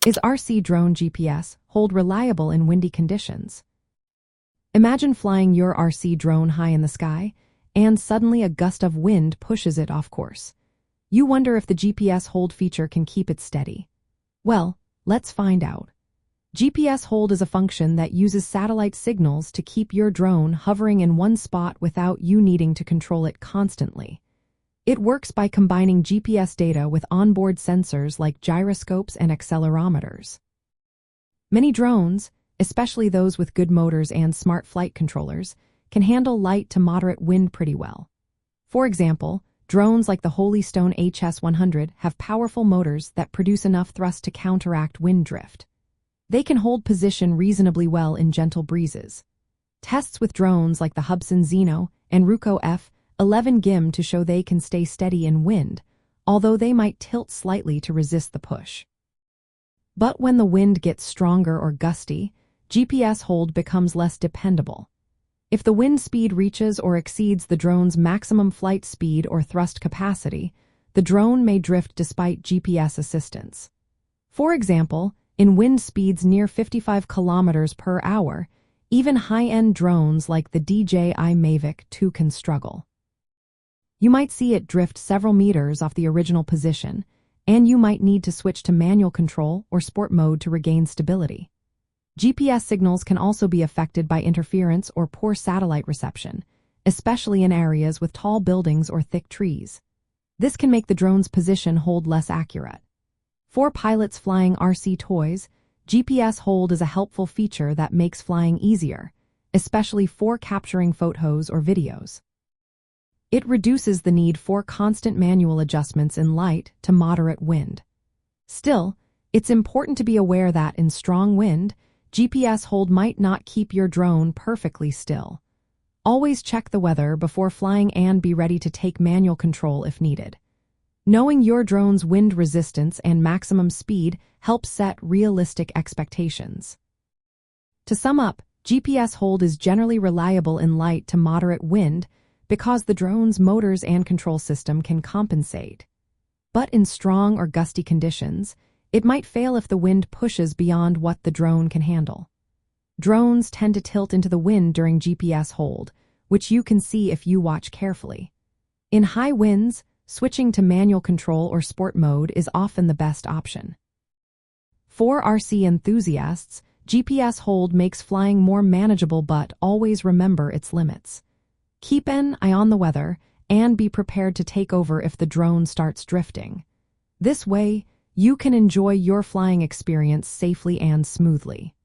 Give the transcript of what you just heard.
Is RC drone GPS hold reliable in windy conditions? Imagine flying your RC drone high in the sky, and suddenly a gust of wind pushes it off course. You wonder if the GPS hold feature can keep it steady. Well, let's find out. GPS hold is a function that uses satellite signals to keep your drone hovering in one spot without you needing to control it constantly. It works by combining GPS data with onboard sensors like gyroscopes and accelerometers. Many drones, especially those with good motors and smart flight controllers, can handle light to moderate wind pretty well. For example, drones like the Holystone HS-100 have powerful motors that produce enough thrust to counteract wind drift. They can hold position reasonably well in gentle breezes. Tests with drones like the Hubsan Zeno and Ruko F-11 GIM to show they can stay steady in wind, although they might tilt slightly to resist the push. But when the wind gets stronger or gusty, GPS hold becomes less dependable. If the wind speed reaches or exceeds the drone's maximum flight speed or thrust capacity, the drone may drift despite GPS assistance. For example, in wind speeds near 55 kilometers per hour, even high-end drones like the DJI Mavic 2 can struggle. You might see it drift several meters off the original position, and you might need to switch to manual control or sport mode to regain stability. GPS signals can also be affected by interference or poor satellite reception, especially in areas with tall buildings or thick trees. This can make the drone's position hold less accurate. For pilots flying RC toys, GPS hold is a helpful feature that makes flying easier, especially for capturing photos or videos. It reduces the need for constant manual adjustments in light to moderate wind. Still, it's important to be aware that in strong wind, GPS hold might not keep your drone perfectly still. Always check the weather before flying and be ready to take manual control if needed. Knowing your drone's wind resistance and maximum speed helps set realistic expectations. To sum up, GPS hold is generally reliable in light to moderate wind because the drone's motors and control system can compensate. But in strong or gusty conditions, it might fail if the wind pushes beyond what the drone can handle. Drones tend to tilt into the wind during GPS hold, which you can see if you watch carefully. In high winds, switching to manual control or sport mode is often the best option. For RC enthusiasts, GPS hold makes flying more manageable, but always remember its limits. Keep an eye on the weather and be prepared to take over if the drone starts drifting. This way, you can enjoy your flying experience safely and smoothly.